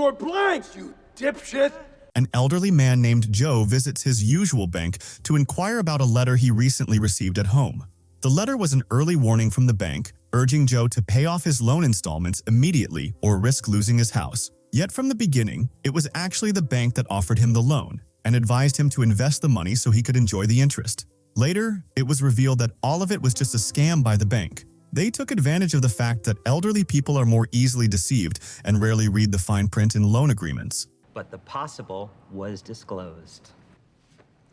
were blanks, you dipshit! An elderly man named Joe visits his usual bank to inquire about a letter he recently received at home. The letter was an early warning from the bank, urging Joe to pay off his loan installments immediately or risk losing his house. Yet from the beginning, it was actually the bank that offered him the loan and advised him to invest the money so he could enjoy the interest. Later, it was revealed that all of it was just a scam by the bank. They took advantage of the fact that elderly people are more easily deceived and rarely read the fine print in loan agreements. But the possible was disclosed.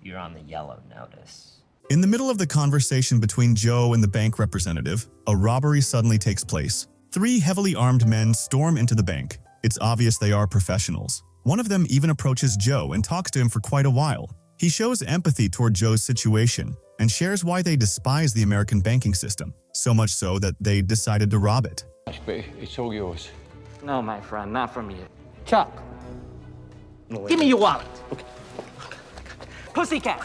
You're on the yellow notice. In the middle of the conversation between Joe and the bank representative, a robbery suddenly takes place. 3 heavily armed men storm into the bank. It's obvious they are professionals. One of them even approaches Joe and talks to him for quite a while. He shows empathy toward Joe's situation and shares why they despise the American banking system, so much so that they decided to rob it. It's all yours. No, my friend, not from you. Chuck, give me your wallet. Okay. Pussycat.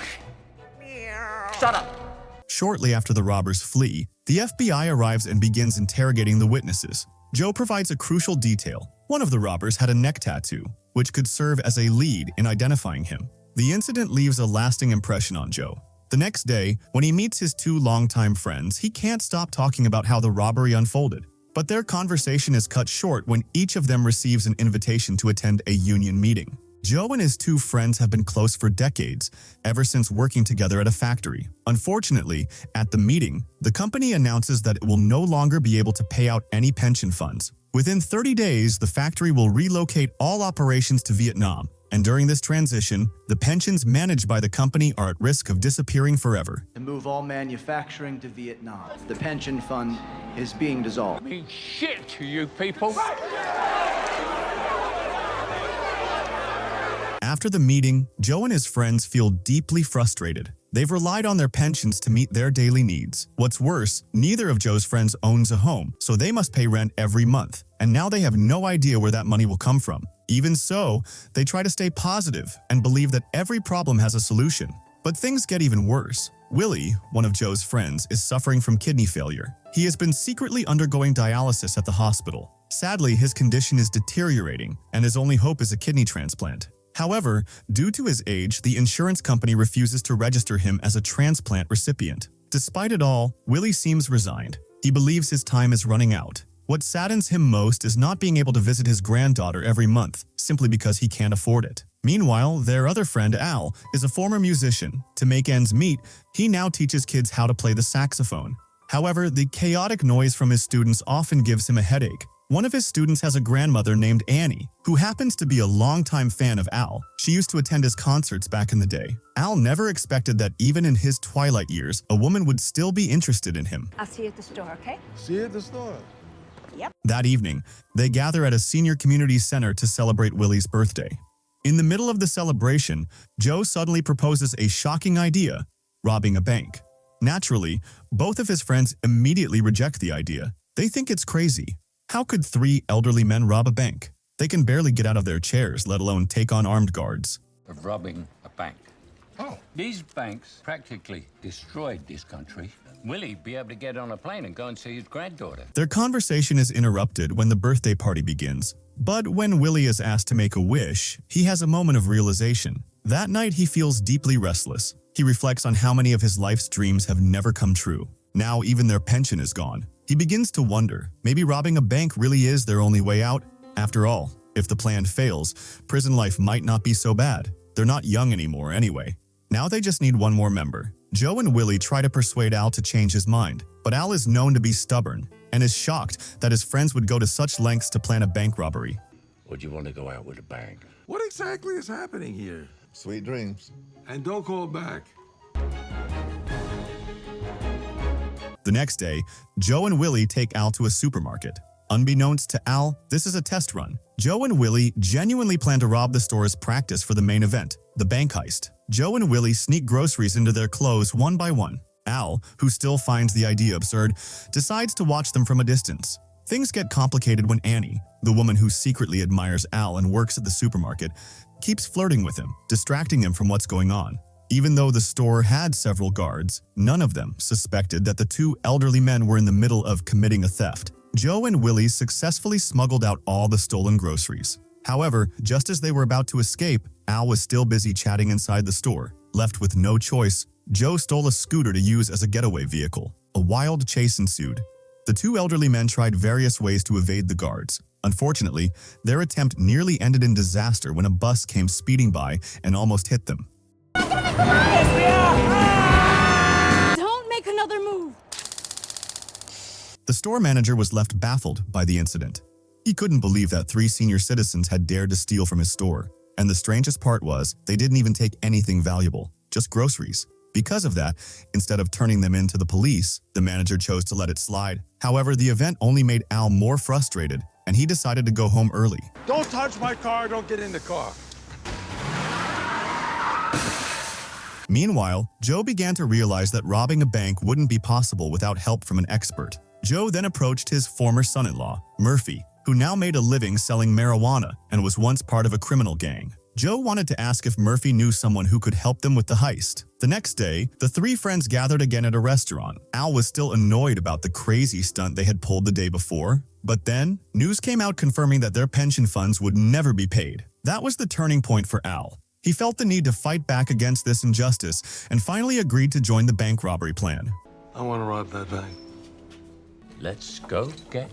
Shut up. Shortly after the robbers flee, the FBI arrives and begins interrogating the witnesses. Joe provides a crucial detail. One of the robbers had a neck tattoo, which could serve as a lead in identifying him. The incident leaves a lasting impression on Joe. The next day, when he meets his 2 longtime friends, he can't stop talking about how the robbery unfolded. But their conversation is cut short when each of them receives an invitation to attend a union meeting. Joe and his 2 friends have been close for decades, ever since working together at a factory. Unfortunately, at the meeting, the company announces that it will no longer be able to pay out any pension funds. Within 30 days, the factory will relocate all operations to Vietnam, and during this transition, the pensions managed by the company are at risk of disappearing forever. To move all manufacturing to Vietnam. The pension fund is being dissolved. I mean, shit to you people. After the meeting, Joe and his friends feel deeply frustrated. They've relied on their pensions to meet their daily needs. What's worse, neither of Joe's friends owns a home, so they must pay rent every month. And now they have no idea where that money will come from. Even so, they try to stay positive and believe that every problem has a solution. But things get even worse. Willy, one of Joe's friends, is suffering from kidney failure. He has been secretly undergoing dialysis at the hospital. Sadly, his condition is deteriorating, and his only hope is a kidney transplant. However, due to his age, the insurance company refuses to register him as a transplant recipient. Despite it all, Willy seems resigned. He believes his time is running out. What saddens him most is not being able to visit his granddaughter every month, simply because he can't afford it. Meanwhile, their other friend, Al, is a former musician. To make ends meet, he now teaches kids how to play the saxophone. However, the chaotic noise from his students often gives him a headache. One of his students has a grandmother named Annie, who happens to be a longtime fan of Al. She used to attend his concerts back in the day. Al never expected that even in his twilight years, a woman would still be interested in him. I'll see you at the store, okay? See you at the store. Yep. That evening, they gather at a senior community center to celebrate Willy's birthday. In the middle of the celebration, Joe suddenly proposes a shocking idea: robbing a bank. Naturally, both of his friends immediately reject the idea. They think it's crazy. How could 3 elderly men rob a bank? They can barely get out of their chairs, let alone take on armed guards. Of robbing a bank. Oh. These banks practically destroyed this country. Willie be able to get on a plane and go and see his granddaughter. Their conversation is interrupted when the birthday party begins. But when Willy is asked to make a wish, he has a moment of realization. That night, he feels deeply restless. He reflects on how many of his life's dreams have never come true. Now even their pension is gone. He begins to wonder, maybe robbing a bank really is their only way out? After all, if the plan fails, prison life might not be so bad. They're not young anymore anyway. Now they just need one more member. Joe and Willy try to persuade Al to change his mind, but Al is known to be stubborn and is shocked that his friends would go to such lengths to plan a bank robbery. Would you want to go out with a bang? What exactly is happening here? Sweet dreams. And don't call back. The next day, Joe and Willy take Al to a supermarket. Unbeknownst to Al, this is a test run. Joe and Willy genuinely plan to rob the store as practice for the main event, the bank heist. Joe and Willy sneak groceries into their clothes one by one. Al, who still finds the idea absurd, decides to watch them from a distance. Things get complicated when Annie, the woman who secretly admires Al and works at the supermarket, keeps flirting with him, distracting him from what's going on. Even though the store had several guards, none of them suspected that the 2 elderly men were in the middle of committing a theft. Joe and Willy successfully smuggled out all the stolen groceries. However, just as they were about to escape, Al was still busy chatting inside the store. Left with no choice, Joe stole a scooter to use as a getaway vehicle. A wild chase ensued. The two elderly men tried various ways to evade the guards. Unfortunately, their attempt nearly ended in disaster when a bus came speeding by and almost hit them. Don't make another move! The store manager was left baffled by the incident. He couldn't believe that 3 senior citizens had dared to steal from his store. And the strangest part was, they didn't even take anything valuable, just groceries. Because of that, instead of turning them in to the police, the manager chose to let it slide. However, the event only made Al more frustrated, and he decided to go home early. Don't touch my car, don't get in the car. Meanwhile, Joe began to realize that robbing a bank wouldn't be possible without help from an expert. Joe then approached his former son-in-law, Murphy, who now made a living selling marijuana and was once part of a criminal gang. Joe wanted to ask if Murphy knew someone who could help them with the heist. The next day, the 3 friends gathered again at a restaurant. Al was still annoyed about the crazy stunt they had pulled the day before. But then, news came out confirming that their pension funds would never be paid. That was the turning point for Al. He felt the need to fight back against this injustice and finally agreed to join the bank robbery plan. I want to rob that bank. Let's go get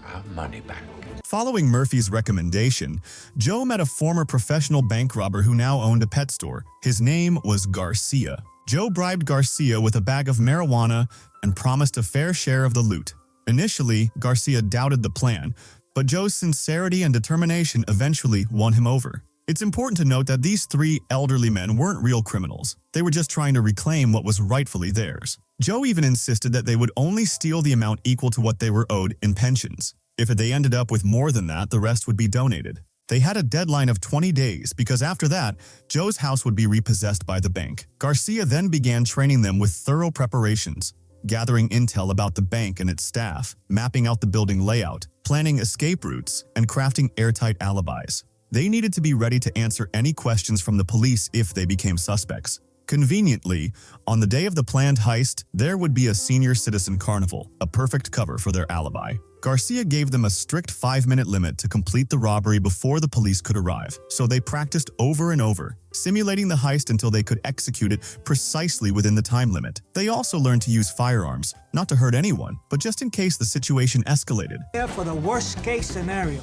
our money back. Following Murphy's recommendation, Joe met a former professional bank robber who now owned a pet store. His name was Garcia. Joe bribed Garcia with a bag of marijuana and promised a fair share of the loot. Initially, Garcia doubted the plan, but Joe's sincerity and determination eventually won him over. It's important to note that these 3 elderly men weren't real criminals. They were just trying to reclaim what was rightfully theirs. Joe even insisted that they would only steal the amount equal to what they were owed in pensions. If they ended up with more than that, the rest would be donated. They had a deadline of 20 days because after that, Joe's house would be repossessed by the bank. Garcia then began training them with thorough preparations, gathering intel about the bank and its staff, mapping out the building layout, planning escape routes, and crafting airtight alibis. They needed to be ready to answer any questions from the police if they became suspects. Conveniently, on the day of the planned heist, there would be a senior citizen carnival, a perfect cover for their alibi. Garcia gave them a strict 5-minute limit to complete the robbery before the police could arrive, so they practiced over and over, simulating the heist until they could execute it precisely within the time limit. They also learned to use firearms, not to hurt anyone, but just in case the situation escalated. For the worst-case scenario.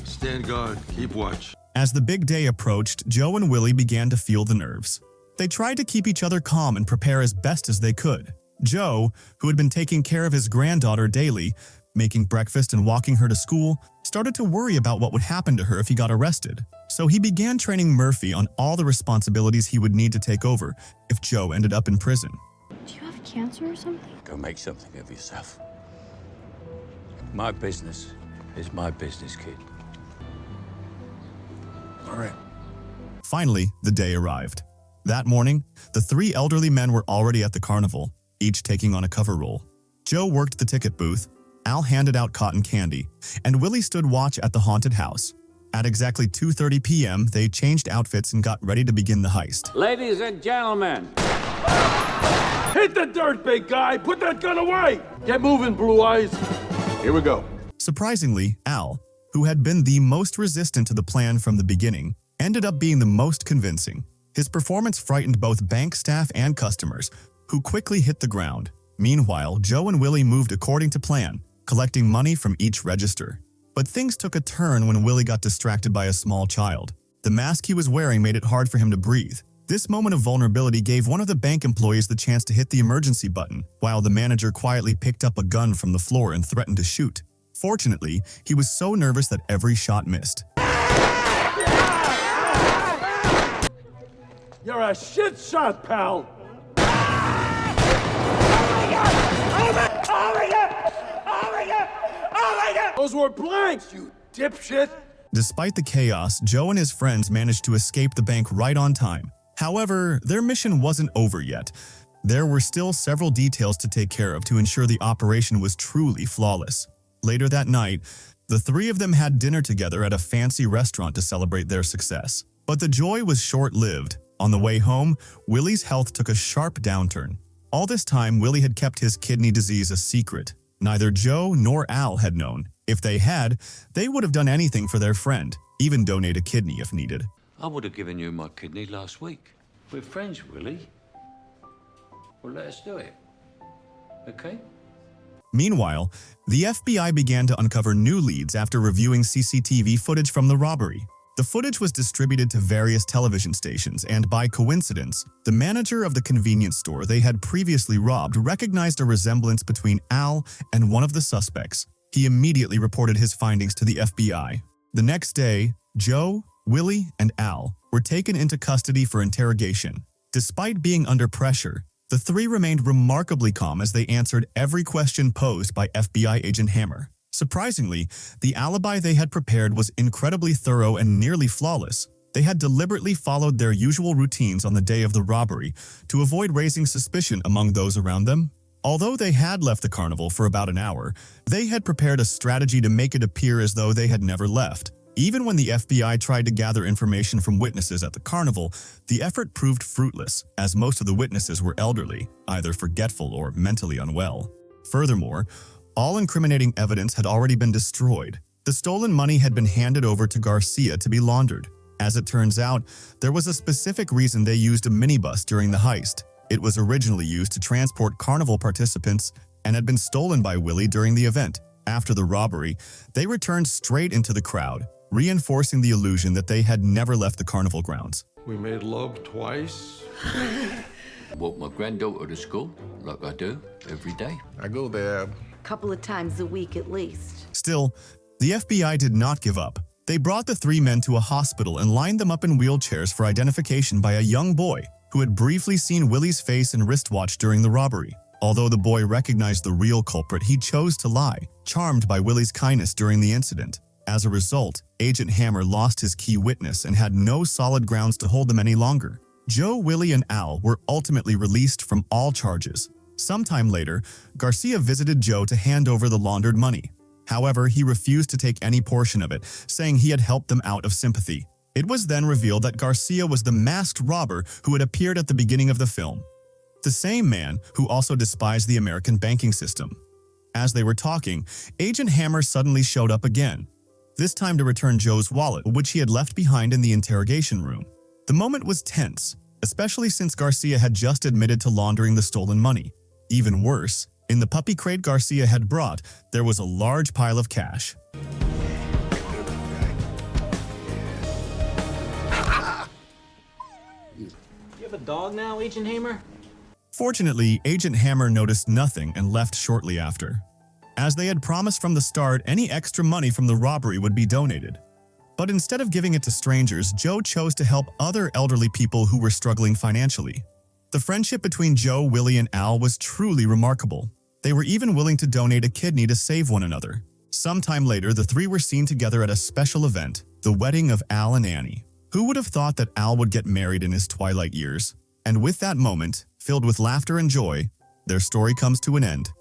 Stand guard, keep watch. As the big day approached, Joe and Willy began to feel the nerves. They tried to keep each other calm and prepare as best as they could. Joe, who had been taking care of his granddaughter daily, making breakfast and walking her to school, started to worry about what would happen to her if he got arrested. So he began training Murphy on all the responsibilities he would need to take over if Joe ended up in prison. Do you have cancer or something? Go make something of yourself. My business is my business, kid. All right. Finally, the day arrived. That morning, the 3 elderly men were already at the carnival, each taking on a cover role. Joe worked the ticket booth, Al handed out cotton candy, and Willy stood watch at the haunted house. At exactly 2:30 p.m., they changed outfits and got ready to begin the heist. Ladies and gentlemen. Hit the dirt, big guy! Put that gun away! Get moving, Blue Eyes! Here we go. Surprisingly, Al, who had been the most resistant to the plan from the beginning, ended up being the most convincing. His performance frightened both bank staff and customers, who quickly hit the ground. Meanwhile, Joe and Willy moved according to plan, collecting money from each register. But things took a turn when Willy got distracted by a small child. The mask he was wearing made it hard for him to breathe. This moment of vulnerability gave one of the bank employees the chance to hit the emergency button, while the manager quietly picked up a gun from the floor and threatened to shoot. Fortunately, he was so nervous that every shot missed. You're a shit shot, pal! Those were blanks, you dipshit! Despite the chaos, Joe and his friends managed to escape the bank right on time. However, their mission wasn't over yet. There were still several details to take care of to ensure the operation was truly flawless. Later that night, the 3 of them had dinner together at a fancy restaurant to celebrate their success. But the joy was short-lived. On the way home, Willy's health took a sharp downturn. All this time, Willy had kept his kidney disease a secret. Neither Joe nor Al had known. If they had, they would have done anything for their friend, even donate a kidney if needed. I would have given you my kidney last week. We're friends, Willy. Well, let us do it. Okay? Meanwhile, the FBI began to uncover new leads after reviewing CCTV footage from the robbery. The footage was distributed to various television stations, and by coincidence, the manager of the convenience store they had previously robbed recognized a resemblance between Al and one of the suspects. He immediately reported his findings to the FBI. The next day, Joe, Willy, and Al were taken into custody for interrogation. Despite being under pressure, the three remained remarkably calm as they answered every question posed by FBI agent Hammer. Surprisingly, the alibi they had prepared was incredibly thorough and nearly flawless. They had deliberately followed their usual routines on the day of the robbery to avoid raising suspicion among those around them. Although they had left the carnival for about an hour, they had prepared a strategy to make it appear as though they had never left. Even when the FBI tried to gather information from witnesses at the carnival, the effort proved fruitless, as most of the witnesses were elderly, either forgetful or mentally unwell. Furthermore, all incriminating evidence had already been destroyed. The stolen money had been handed over to Garcia to be laundered. As it turns out, there was a specific reason they used a minibus during the heist. It was originally used to transport carnival participants and had been stolen by Willy during the event. After the robbery, they returned straight into the crowd, reinforcing the illusion that they had never left the carnival grounds. We made love twice. Walk my granddaughter to school, like I do, every day. I go there. Couple of times a week at least. Still, the FBI did not give up. They brought the three men to a hospital and lined them up in wheelchairs for identification by a young boy who had briefly seen Willy's face and wristwatch during the robbery. Although the boy recognized the real culprit, he chose to lie, charmed by Willy's kindness during the incident. As a result, Agent Hammer lost his key witness and had no solid grounds to hold them any longer. Joe, Willy, and Al were ultimately released from all charges. Sometime later, Garcia visited Joe to hand over the laundered money. However, he refused to take any portion of it, saying he had helped them out of sympathy. It was then revealed that Garcia was the masked robber who had appeared at the beginning of the film. The same man who also despised the American banking system. As they were talking, Agent Hammer suddenly showed up again, this time to return Joe's wallet, which he had left behind in the interrogation room. The moment was tense, especially since Garcia had just admitted to laundering the stolen money. Even worse, in the puppy crate Garcia had brought, there was a large pile of cash. You have a dog now, Agent Hammer? Fortunately, Agent Hammer noticed nothing and left shortly after. As they had promised from the start, any extra money from the robbery would be donated. But instead of giving it to strangers, Joe chose to help other elderly people who were struggling financially. The friendship between Joe, Willy, and Al was truly remarkable. They were even willing to donate a kidney to save one another. Sometime later, the three were seen together at a special event, the wedding of Al and Annie. Who would have thought that Al would get married in his twilight years? And with that moment, filled with laughter and joy, their story comes to an end.